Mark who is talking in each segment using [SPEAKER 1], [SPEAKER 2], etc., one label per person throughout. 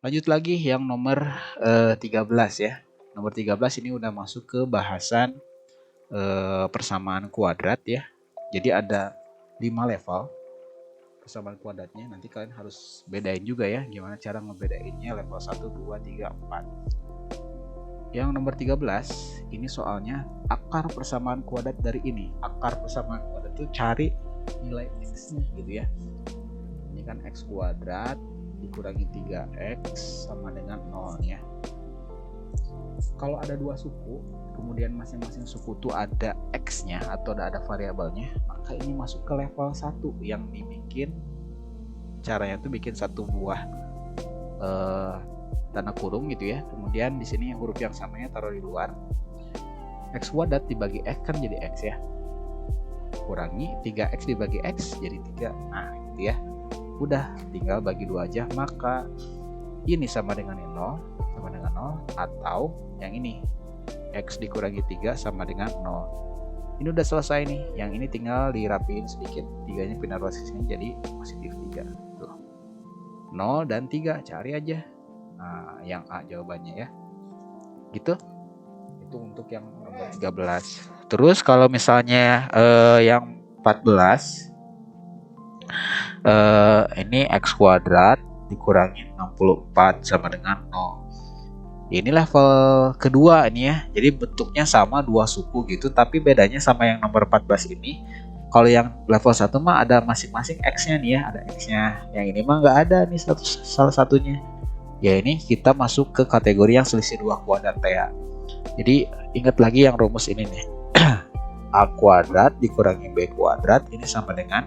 [SPEAKER 1] Lanjut lagi yang nomor 13 ya. Nomor 13 ini udah masuk ke bahasan persamaan kuadrat ya. Jadi ada 5 level persamaan kuadratnya. Nanti kalian harus bedain juga ya gimana cara ngebedainnya level 1, 2, 3, 4. Yang nomor 13 ini soalnya akar persamaan kuadrat dari ini. Akar persamaan kuadrat itu cari nilai x-nya gitu ya. Ini kan x kuadrat dikurangi 3x sama dengan 0 ya. Kalau ada dua suku, kemudian masing-masing suku itu ada x-nya atau ada variabelnya, maka ini masuk ke level 1 yang dibikin caranya tuh bikin satu buah tanda kurung gitu ya. Kemudian di sini huruf yang samanya taruh di luar. X kuadrat dibagi x kan jadi x ya. Kurangi 3x dibagi x jadi 3. Nah, gitu ya. Udah tinggal bagi 2 aja, maka ini sama dengan 0 atau yang ini x dikurangi 3 sama dengan 0. Ini udah selesai nih. Yang ini tinggal dirapiin sedikit, 3-nya pindah ke sini jadi positif 3. Tuh. 0 dan 3 cari aja. Nah, yang A jawabannya ya. Gitu. Itu untuk yang nomor 13. Terus kalau misalnya yang 14 ini x kuadrat dikurangi 64 sama dengan 0. Ini level kedua ini ya. Jadi bentuknya sama dua suku gitu, tapi bedanya sama yang nomor 14 ini. Kalau yang level 1 mah ada masing-masing x-nya nih ya, ada x-nya. Yang ini mah nggak ada nih salah satunya. Ya ini kita masuk ke kategori yang selisih dua kuadrat ya. Jadi ingat lagi yang rumus ini nih. A kuadrat dikurangi B kuadrat ini sama dengan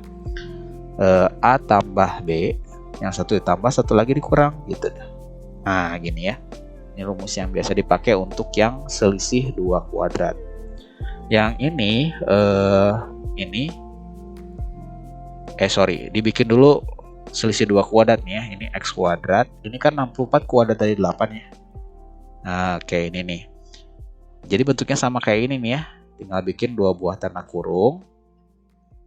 [SPEAKER 1] A tambah B. Yang satu ditambah, satu lagi dikurang gitu. Nah gini ya. Ini rumus yang biasa dipakai untuk yang selisih dua kuadrat. Yang ini dibikin dulu selisih dua kuadrat nih ya. Ini x kuadrat. Ini kan 64 kuadrat dari 8 ya. Nah, oke ini nih. Jadi bentuknya sama kayak ini nih ya. Tinggal bikin dua buah tanda kurung.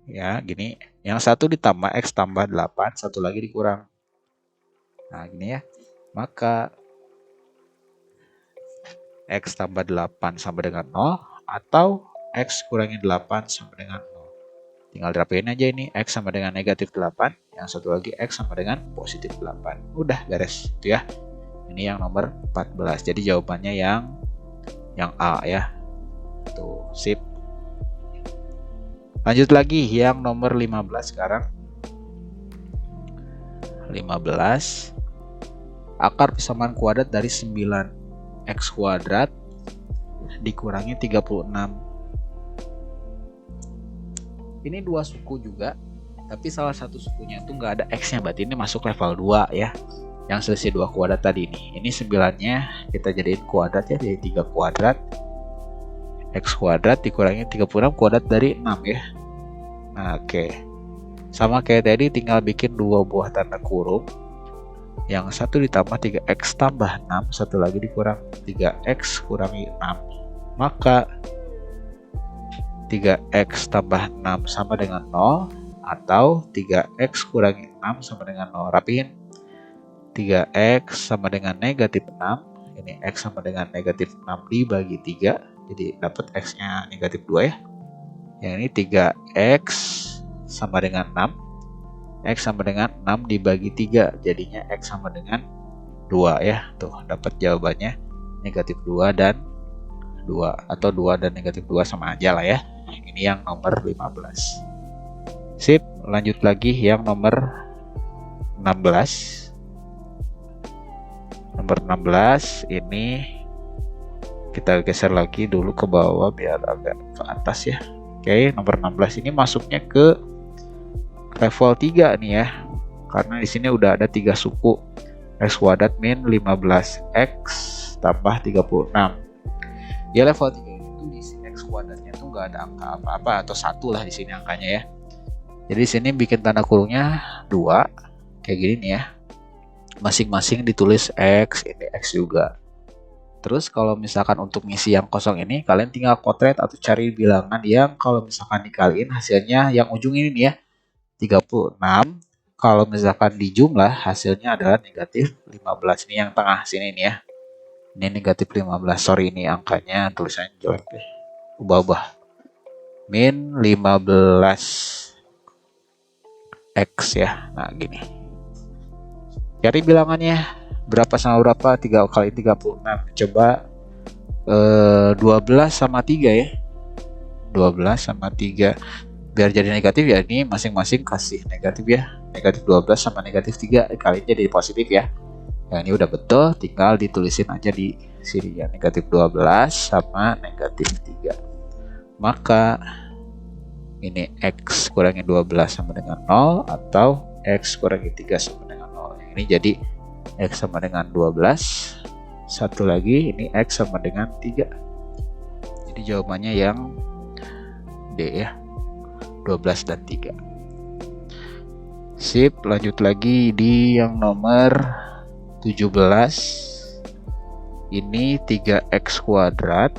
[SPEAKER 1] Ya, gini. Yang satu ditambah x tambah 8, satu lagi dikurang. Nah, gini ya. Maka x tambah 8 sama dengan 0 atau x kurangi 8 sama dengan 0. Tinggal dirapiin aja ini, x sama dengan negatif 8, yang satu lagi x sama dengan positif 8. Udah beres itu ya. Ini yang nomor 14. Jadi jawabannya yang A ya. Tuh, sip. Lanjut lagi yang nomor 15 sekarang. 15. Akar persamaan kuadrat dari 9 x kuadrat dikurangi 36. Ini dua suku juga, tapi salah satu sukunya itu nggak ada x-nya, berarti ini masuk level 2 ya. Yang selisih dua kuadrat tadi nih. Ini 9-nya kita jadiin kuadrat ya, jadi 3 kuadrat. X kuadrat dikurangi 36 kuadrat dari 6 ya. Nah, oke. Sama kayak tadi, tinggal bikin dua buah tanda kurung. Yang satu ditambah 3x tambah 6, satu lagi dikurang 3x kurangi 6. Maka 3x tambah 6 sama dengan 0 atau 3x kurangi 6 sama dengan 0. Rapiin. 3x sama dengan negatif 6. Ini x sama dengan negatif 6 dibagi 3. Jadi dapat x-nya negatif 2 ya. Yang ini 3x sama dengan 6. X sama dengan 6 dibagi 3, jadinya X sama dengan 2 ya. Tuh, dapat jawabannya negatif 2 dan 2. Atau 2 dan negatif 2 sama aja lah ya. Ini yang nomor 15. Sip, lanjut lagi yang nomor 16. Nomor 16 ini kita geser lagi dulu ke bawah biar agak ke atas ya. Oke, nomor 16 ini masuknya ke level 3 nih ya. Karena di sini udah ada 3 suku. X kuadrat min 15x tambah 36. Ya level 3 itu di sini x kuadratnya tuh nggak ada angka apa-apa atau 1 lah di sini angkanya ya. Jadi di sini bikin tanda kurungnya 2 kayak gini nih ya. Masing-masing ditulis x, ini x juga. Terus kalau misalkan untuk ngisi yang kosong ini, kalian tinggal potret atau cari bilangan yang kalau misalkan dikaliin hasilnya yang ujung ini nih ya. 36 kalau misalkan di jumlah hasilnya adalah negatif 15. Ini yang tengah sini nih ya. Ini negatif 15. Sorry, ini angkanya tulisannya jelek deh. Ubah-ubah. Min 15 X ya. Nah gini. Cari bilangannya. Berapa sama berapa? 3 kali 36. Coba 12 sama 3 ya. 12 sama 3. Biar jadi negatif ya, ini masing-masing kasih negatif ya. Negatif 12 sama negatif 3 kali jadi positif ya. Yang ini udah betul, tinggal ditulisin aja di sini ya. Negatif 12 sama negatif 3. Maka ini X kurangi 12 sama dengan 0 atau X kurangi 3 sama dengan 0. Ini jadi X sama dengan 12. Satu lagi, ini X sama dengan 3. Jadi jawabannya yang D ya. 12 dan 3. Sip, lanjut lagi di yang nomor 17. Ini 3x kuadrat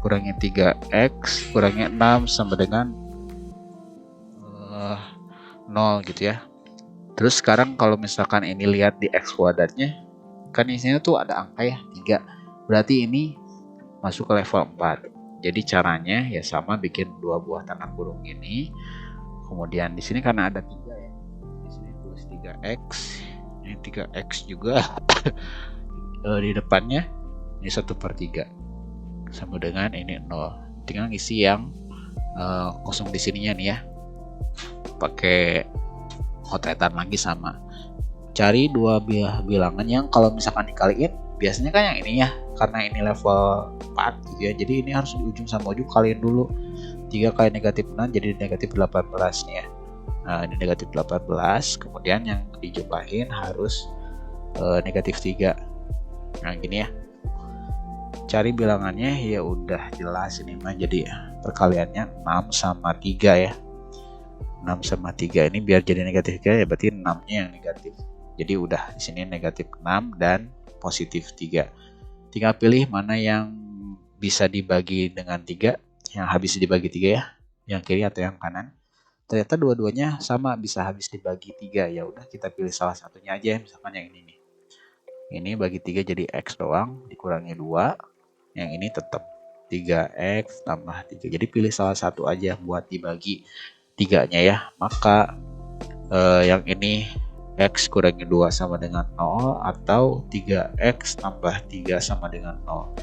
[SPEAKER 1] kurangi 3x kurangi 6 sama dengan 0 gitu ya. Terus sekarang kalau misalkan ini lihat di x kuadratnya, kan isinya tuh ada angka ya 3. Berarti ini masuk ke level 4. Jadi caranya ya sama, bikin dua buah tanda kurung ini. Kemudian di sini karena ada 3 ya. Di sini tulis 3x. Ini 3x juga. Di depannya ini 1/3 sama dengan ini 0. Tinggal isi yang kosong di sininya nih ya. Pakai kotetan lagi sama. Cari dua bilangan yang kalau misalkan dikaliin biasanya kan yang ini ya, karena ini level 4 gitu ya, jadi ini harus di ujung sama ujung kaliin dulu. 3 kali negatif 6 jadi negatif 18 nih ya. Nah ini negatif 18, kemudian yang dijumlahin harus negatif 3. Nah gini ya, cari bilangannya ya udah jelas ini mah. Jadi perkaliannya 6 sama 3 ya. 6 sama 3 ini biar jadi negatif 3 ya, berarti 6 nya yang negatif. Jadi udah di sini negatif 6 dan positif 3. Tinggal pilih mana yang bisa dibagi dengan 3, yang habis dibagi 3 ya, yang kiri atau yang kanan. Ternyata dua-duanya sama bisa habis dibagi 3. Ya udah kita pilih salah satunya aja, misalkan yang ini nih. Ini bagi 3 jadi X doang, dikurangi 2. Yang ini tetap 3X tambah 3. Jadi pilih salah satu aja buat dibagi 3-nya ya. Maka yang ini X kurangi 2 sama dengan 0 atau 3X tambah 3 sama dengan 0.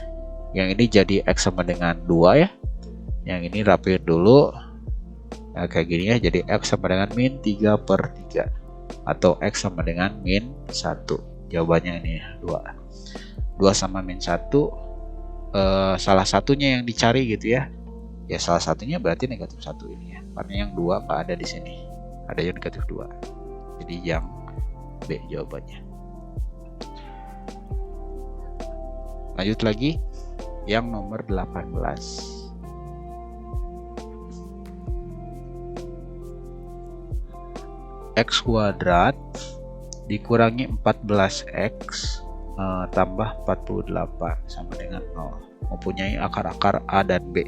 [SPEAKER 1] Yang ini jadi X sama dengan 2 ya. Yang ini rapiin dulu. Nah, kayak gini ya, jadi X sama dengan min 3/3 atau X sama dengan min 1. Jawabannya ini 2. 2 sama min 1, salah satunya yang dicari gitu ya. Ya salah satunya berarti negatif 1 ini ya. Karena yang 2 nggak ada di sini. Ada yang negatif 2. Jadi yang B jawabannya. Lanjut lagi yang nomor 18. X kuadrat dikurangi 14x tambah 48 sama dengan 0. Mempunyai akar-akar A dan B.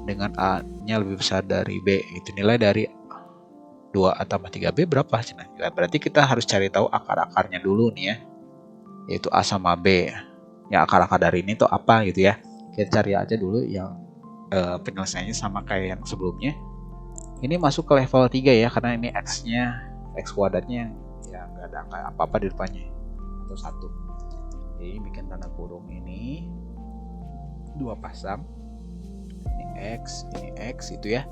[SPEAKER 1] Dengan A nya lebih besar dari B. Itu nilai dari 2A tambah 3B berapa? Nah, berarti kita harus cari tahu akar-akarnya dulu nih ya, yaitu A sama B. Yang akar-akar dari ini tuh apa gitu ya. Kita cari aja dulu yang penyelesaiannya sama kayak yang sebelumnya. Ini masuk ke level 3 ya, karena ini X-nya, X kuadratnya ya nggak ada angka apa-apa di depannya, atau 1. Jadi bikin tanda kurung ini 2 pasang. Ini X itu ya.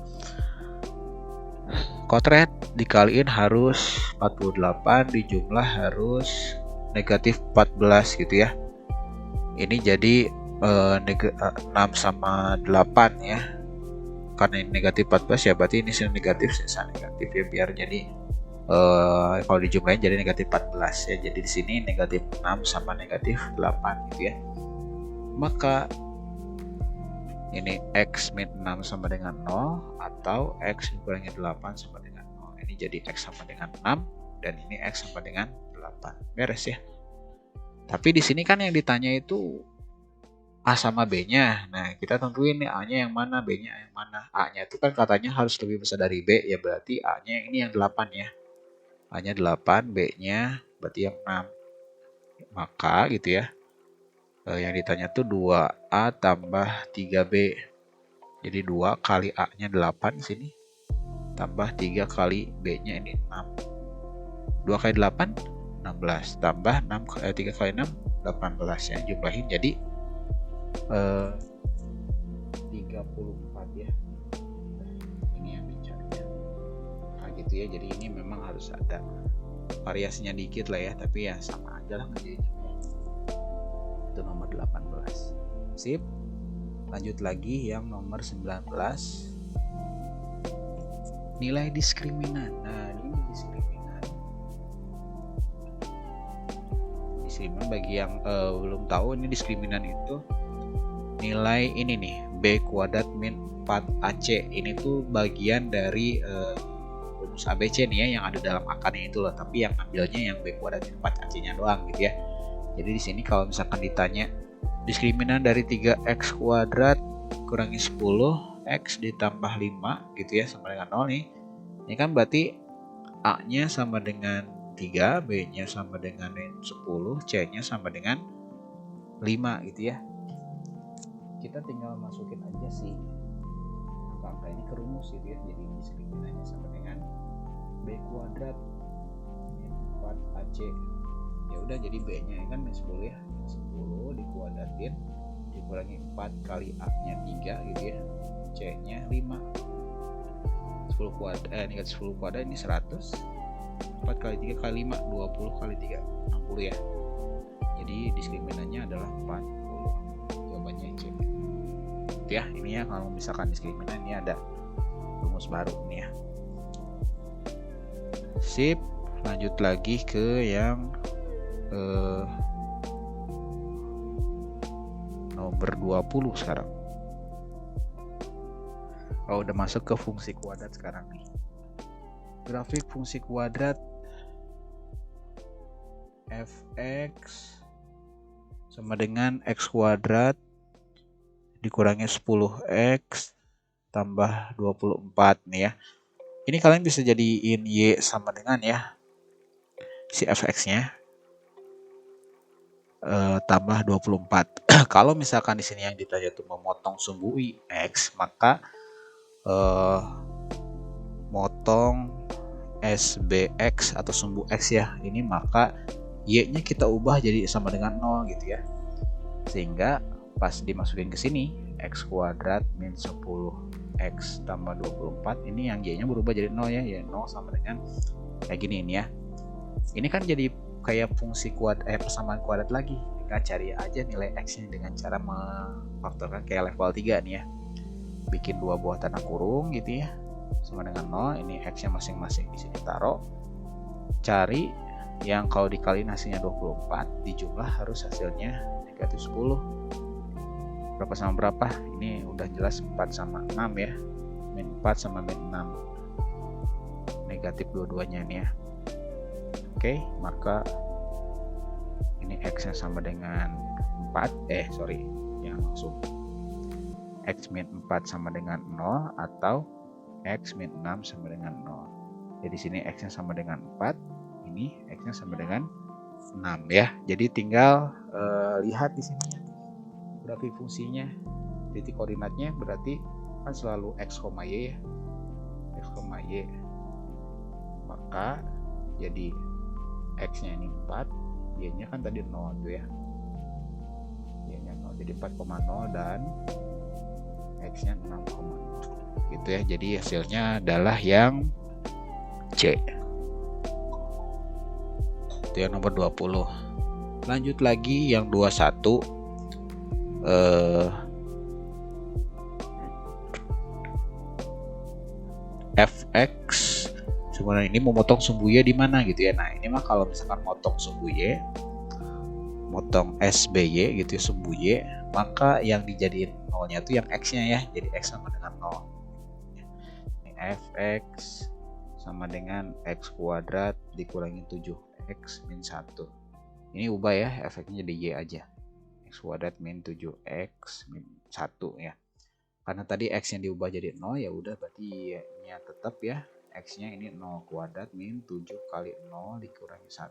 [SPEAKER 1] Kotret dikaliin harus 48, dijumlah harus negatif 14 gitu ya. Ini jadi 6 sama 8 ya. Karena ini negatif 14 ya, berarti ini sini negatif, sisa negatif ya, biar jadi kalau dijumlahin jadi negatif 14 ya. Jadi di sini negatif 6 sama negatif 8 gitu ya. Maka ini X min 6 sama dengan 0 atau X dikurangi 8 sama dengan 0. Ini jadi X sama dengan 6 dan ini X sama dengan 8. Beres ya. Tapi di sini kan yang ditanya itu A sama B-nya. Nah, kita tentuin nih A-nya yang mana, B-nya yang mana. A-nya itu kan katanya harus lebih besar dari B, ya berarti A-nya ini yang 8 ya. A-nya 8, B-nya berarti yang 6. Maka gitu ya, yang ditanya tuh 2A tambah 3B. Jadi 2 kali A-nya 8 sini, tambah 3 kali B-nya ini 6. 2 kali 8, 16. Tambah 3 kali 6, 18 ya. Jumlahin jadi 34 ya. Ini yang dicari. Nah gitu ya, jadi ini memang harus ada variasinya dikit lah ya, tapi ya sama aja lah ngerjainnya. Itu nomor 18. Sip. Lanjut lagi yang nomor 19. Nilai diskriminan. Nah, ini diskriminan. Diskriminan bagi yang belum tahu, ini diskriminan itu nilai ini nih, B kuadrat min 4AC. Ini tuh bagian dari rumus ABC nih ya, yang ada dalam akarnya itu loh, tapi yang ambilnya yang B kuadrat min 4AC-nya doang gitu ya. Jadi di sini kalau misalkan ditanya diskriminan dari 3x kuadrat kurangi 10 x ditambah 5 gitu ya sama dengan 0 nih. Ini kan berarti A-nya sama dengan 3, B-nya sama dengan 10, C-nya sama dengan 5 gitu ya. Kita tinggal masukin aja sih angka ini ke rumus gitu ya. Jadi diskriminan sama dengan B kuadrat min 4AC. Ya udah, jadi B-nya kan 10 ya. 10 dikuadratin dikurangi 4 kali A-nya 3 gitu ya. C-nya 5. 10 kuadrat negatif 10 kuadrat ini 100. 4 kali 3 kali 5, 20 kali 3, 60 ya. Jadi diskriminannya adalah 40. Jawabannya C. Itu ya, ini ya kalau misalkan diskriminan ini ada rumus baru nih ya. Sip, lanjut lagi ke yang nomor 20 sekarang. Oh, udah masuk ke fungsi kuadrat sekarang nih. Grafik fungsi kuadrat fx sama dengan x kuadrat dikurangi 10x tambah 24 nih ya. Ini kalian bisa jadiin y sama dengan ya si fx-nya tambah 24. Kalau misalkan di sini yang ditanya tuh memotong sumbu x, maka motong SBX atau sumbu x ya. Ini maka y-nya kita ubah jadi sama dengan 0 gitu ya. Sehingga pas dimasukin ke sini x kuadrat min 10x tambah 24, ini yang y-nya berubah jadi 0 ya. Ya 0 sama dengan kayak gini ini ya. Ini kan jadi kayak fungsi persamaan kuadrat lagi. Kita cari aja nilai x-nya dengan cara memfaktorkan kayak level 3 nih ya. Bikin dua buah tanda kurung gitu ya, sama dengan 0. Ini x-nya masing-masing di sini taruh. Cari yang kalau dikaliin hasilnya 24, dijumlah harus hasilnya negatif 10. Berapa sama berapa? Ini udah jelas 4 sama 6 ya. Min 4 sama min 6. Negatif dua-duanya nih ya. Oke, maka ini x-nya sama dengan 4. Yang langsung x min 4 sama dengan 0 atau x min 6 sama dengan 0. Jadi sini x-nya sama dengan 4, ini x-nya sama dengan 6 ya. Jadi tinggal lihat di sini ya, grafik fungsinya, titik koordinatnya berarti kan selalu x, y ya. X, y. Maka jadi x-nya ini 4, y-nya kan tadi 0 tuh ya. Y-nya 0, jadi 4,0 dan x-nya 6,0 gitu ya. Jadi hasilnya adalah yang C. Itu yang nomor 20. Lanjut lagi yang 21. Fx sebenarnya ini memotong sumbu y di mana gitu ya. Nah, ini mah kalau misalkan motong sumbu y, motong SBY gitu ya, sumbu y, maka yang dijadiin nolnya tuh yang x-nya ya. Jadi x sama dengan 0. Ini fx sama dengan x kuadrat dikurangi 7x min 1. Ini ubah ya, efeknya jadi y aja. X kuadrat min 7x min 1 ya. Karena tadi x yang diubah jadi 0, ya udah berarti y-nya tetap ya X nya ini 0 kuadrat min 7 kali 0 dikurangi 1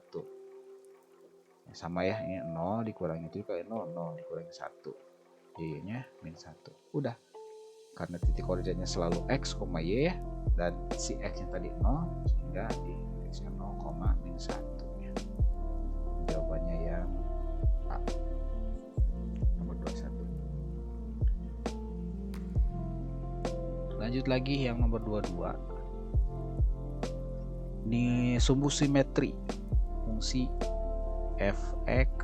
[SPEAKER 1] ya, sama ya, ini 0 dikurangi 7 kali 0, 0 dikurangi 1, Y nya min 1. Udah, karena titik koordinatnya selalu X, Y ya, dan si X nya tadi 0, sehingga di X nya 0, min 1 ya. Jawabannya yang A, nomor 21. Lanjut lagi yang nomor 22. Ini sumbu simetri fungsi fx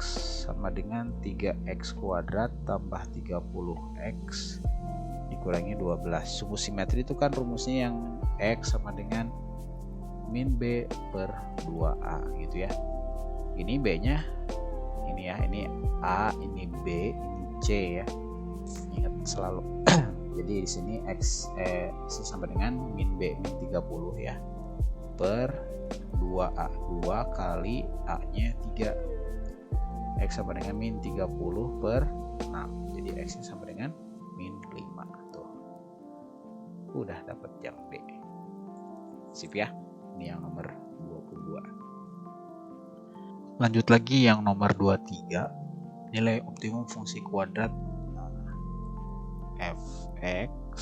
[SPEAKER 1] sama dengan 3x kuadrat tambah 30x dikurangi 12. Sumbu simetri itu kan rumusnya yang x sama dengan min b per 2a gitu ya. Ini b nya ini ya, ini a, ini b, ini c ya. Ingat selalu. Jadi di sini x sama dengan min b min 30 ya per 2a, 2 kali a nya 3, x sama dengan min 30 per 6, jadi x nya sama dengan min 5 tuh. Udah dapat yang B. Sip ya, ini yang nomor 22. Lanjut lagi yang nomor 23, nilai optimum fungsi kuadrat fx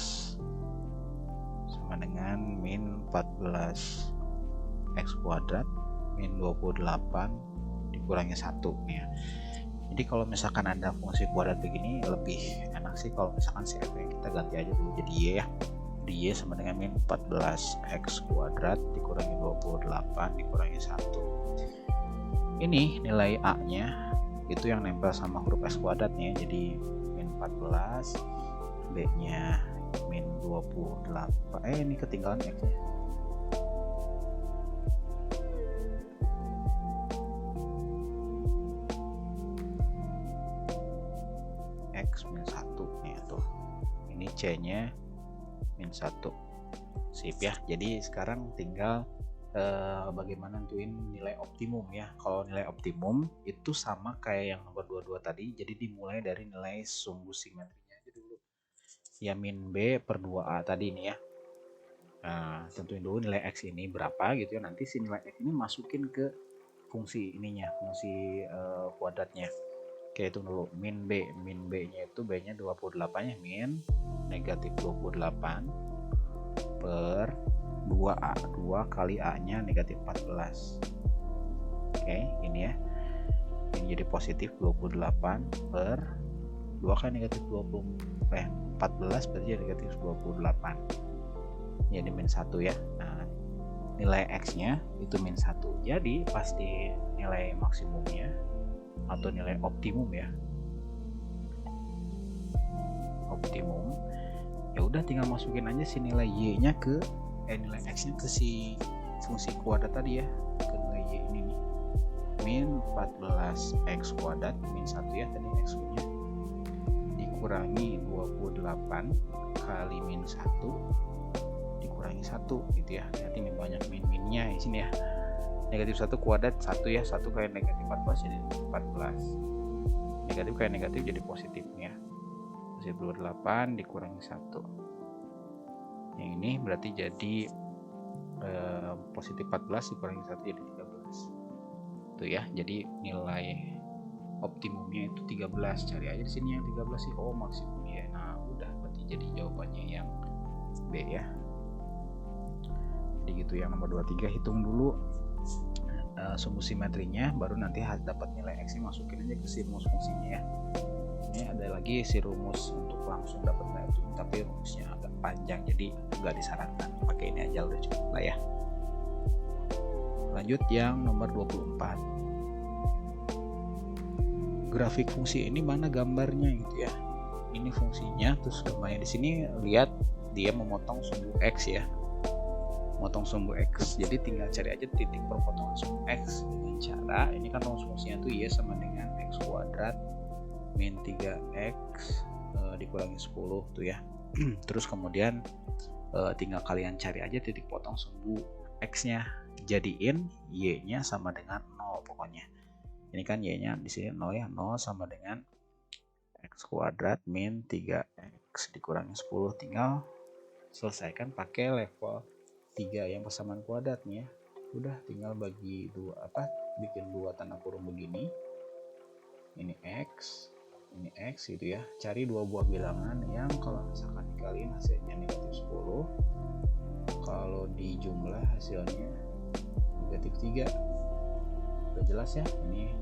[SPEAKER 1] sama dengan min 14 x kuadrat min 28 dikurangi 1 nih ya. Jadi kalau misalkan ada fungsi kuadrat begini lebih enak sih kalau misalkan si f kita ganti aja dulu jadi y ya. Di y sama dengan min 14 x kuadrat dikurangi 28 dikurangi 1. Ini nilai a nya itu yang nempel sama huruf x kuadratnya, jadi min 14, b nya min 28, ini ketinggalan x nya. X min 1 nih tuh, ini C nya min 1. Sip ya, jadi sekarang tinggal bagaimana nentuin nilai optimum ya. Kalau nilai optimum itu sama kayak yang nomor 22 tadi, jadi dimulai dari nilai sumbu simetrinya aja dulu ya, min B per 2A tadi ini ya. Nah, tentuin dulu nilai X ini berapa gitu ya, nanti si nilai X ini masukin ke fungsi ininya, fungsi kuadratnya. Oke, itu dulu min B nya itu B nya 28 nya min negatif 28 per 2A, 2 kali A nya negatif 14. Oke, ini ya, ini jadi positif 28 per 2 kali negatif 14 berarti negatif 28, jadi min 1 ya. Nah, nilai X nya itu min 1, jadi pasti nilai maksimumnya atau nilai optimum ya, optimum ya udah tinggal masukin aja si nilai y nya ke nilai x nya ke si fungsi kuadrat tadi ya, ke nilai y ini nih, min 14 x kuadrat min 1 ya tadi x nya dikurangi 28 kali min 1 dikurangi 1 gitu ya. Nanti min banyak min-minnya di sini ya, negatif 1 kuadrat 1 ya, 1 kali negatif 14 jadi 14, negatif kali negatif jadi positif ya, positif 28 dikurangi 1, yang ini berarti jadi positif 14 dikurangi 1 jadi 13 tuh ya. Jadi nilai optimumnya itu 13, cari aja di sini yang 13 sih, oh maksimum ya. Nah udah, berarti jadi jawabannya yang B ya. Jadi gitu yang nomor 23, hitung dulu sumbu simetrinya, baru nanti dapat nilai X nya masukin aja ke si rumus fungsinya ya. Ini ada lagi si rumus untuk langsung dapat nilai optimum, tapi rumusnya agak panjang jadi nggak disarankan, pakai ini aja udah cukup lah ya. Lanjut yang nomor 24, grafik fungsi ini mana gambarnya gitu ya. Ini fungsinya, terus gambarnya di sini lihat dia memotong sumbu X ya, motong sumbu X, jadi tinggal cari aja titik perpotongan sumbu X dengan cara ini kan rumus fungsinya tuh y sama dengan X kuadrat min 3x dikurangi 10 tuh ya. Terus kemudian tinggal kalian cari aja titik potong sumbu X nya, jadiin y nya sama dengan 0 pokoknya. Ini kan y nya di sini 0 ya, 0 sama dengan X kuadrat min 3x dikurangi 10, tinggal selesaikan pakai level 3 yang persamaan kuadrat nih ya. Udah tinggal bagi bikin 2 tanda kurung begini. Ini X gitu ya. Cari 2 buah bilangan yang kalau misalkan dikaliin hasilnya negatif 10. Kalau dijumlah hasilnya negatif 3. Udah jelas ya, ini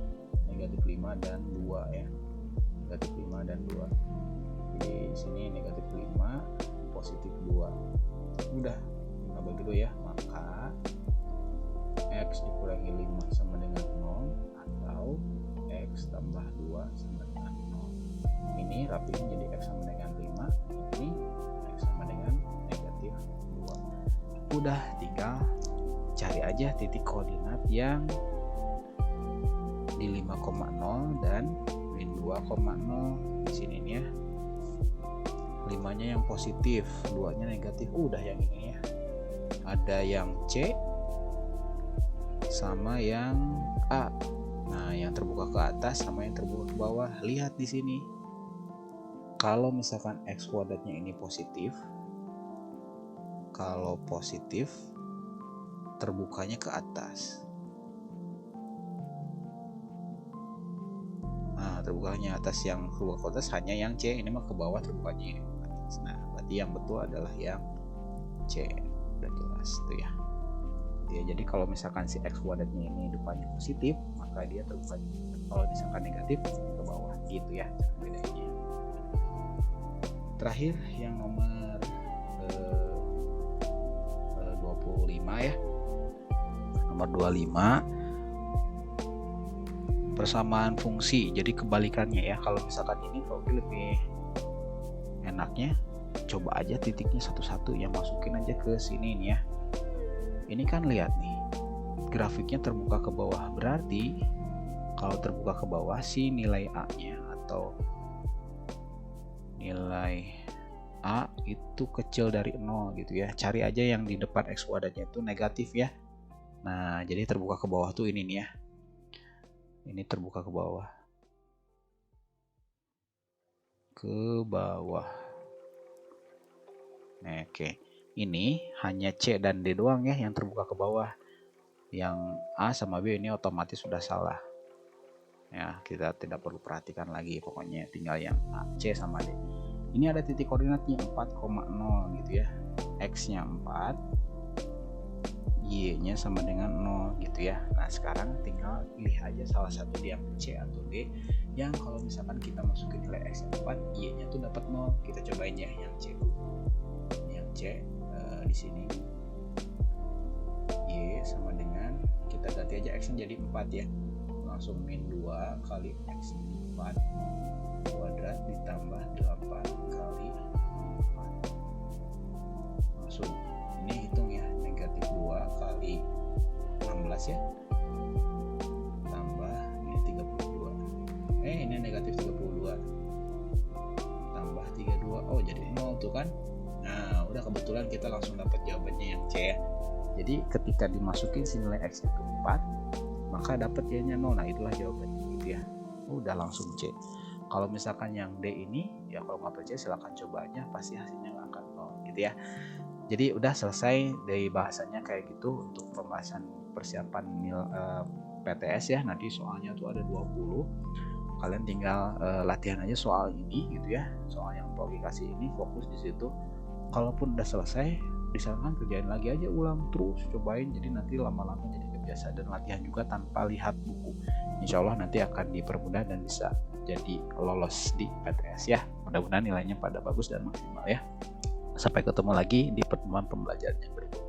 [SPEAKER 1] negatif 5 dan 2 ya. Negatif 5 dan 2. Jadi di sini negatif 5, positif 2. Udah, tinggal bagi 2 ya. Maka X dikurangi 5 sama dengan 0 atau X tambah 2 sama dengan 0. Ini rapiin jadi X sama dengan 5, ini X sama dengan negatif 2. Udah, tinggal cari aja titik koordinat yang di 5,0 dan min 2,0 di sini nih ya. 5-nya yang positif, 2-nya negatif. Udah yang ini ya. Ada yang C sama yang A. Nah, yang terbuka ke atas sama yang terbuka ke bawah. Lihat di sini. Kalau misalkan X kuadratnya ini positif, kalau positif terbukanya ke atas. Nah, terbukanya atas, yang terbuka ke atas hanya yang C. Ini mah ke bawah, terbukanya ini ke atas. Nah, berarti yang betul adalah yang C. Udah jelas tuh ya. Ya, jadi kalau misalkan si X kuadratnya ini depannya positif, maka dia terbuka. Kalau misalkan negatif ke bawah gitu ya cara bedanya. Terakhir yang nomor 25 ya. Nomor 25, persamaan fungsi. Jadi kebalikannya ya. Kalau misalkan ini lebih enaknya coba aja titiknya satu-satu, yang masukin aja ke sini nih ya. Ini kan lihat nih, grafiknya terbuka ke bawah. Berarti kalau terbuka ke bawah sih nilai A-nya atau nilai A itu kecil dari 0 gitu ya. Cari aja yang di depan X kuadratnya itu negatif ya. Nah, jadi terbuka ke bawah tuh ini nih ya. Ini terbuka ke bawah. Ke bawah. Nah, oke. Ini hanya C dan D doang ya yang terbuka ke bawah. Yang A sama B ini otomatis sudah salah. Ya, kita tidak perlu perhatikan lagi, pokoknya tinggal yang A, C sama D. Ini ada titik koordinatnya 4,0 gitu ya. X-nya 4, Y-nya sama dengan 0 gitu ya. Nah, sekarang tinggal pilih aja salah satu yang C atau D. Yang kalau misalkan kita masukin nilai X-nya 4, Y-nya tuh dapat 0. Kita cobain ya yang C dulu. Yang C di sini Y sama dengan, kita ganti aja X-nya jadi 4 ya. Langsung min 2 kali X ini 4 kuadrat ditambah 8 kali 4. Langsung ini hitung ya, negatif 2 kali 16 ya, tambah ini 32. Ini negatif 32 tambah 32, oh jadi 0 tuh kan. Nah, udah, kebetulan kita langsung dapat jawabannya yang C ya. Jadi ketika dimasukin si nilai X itu 4, maka dapat Y-nya 0. Nah, itulah jawabannya gitu ya. Udah langsung C. Kalau misalkan yang D ini, ya kalau nggak percaya silahkan coba aja, pasti hasilnya nggak akan 0 gitu ya. Jadi udah selesai dari bahasanya kayak gitu untuk pembahasan persiapan PTS ya. Nanti soalnya tuh ada 20. Kalian tinggal latihan aja soal ini gitu ya. Soal yang logikasi ini, fokus di situ. Kalaupun udah selesai, misalkan kerjain lagi aja, ulang terus, cobain. Jadi nanti lama-lama jadi kebiasaan, dan latihan juga tanpa lihat buku. Insya Allah nanti akan dipermudah dan bisa jadi lolos di PTS ya. Mudah-mudahan nilainya pada bagus dan maksimal ya. Sampai ketemu lagi di pertemuan pembelajaran yang berikutnya.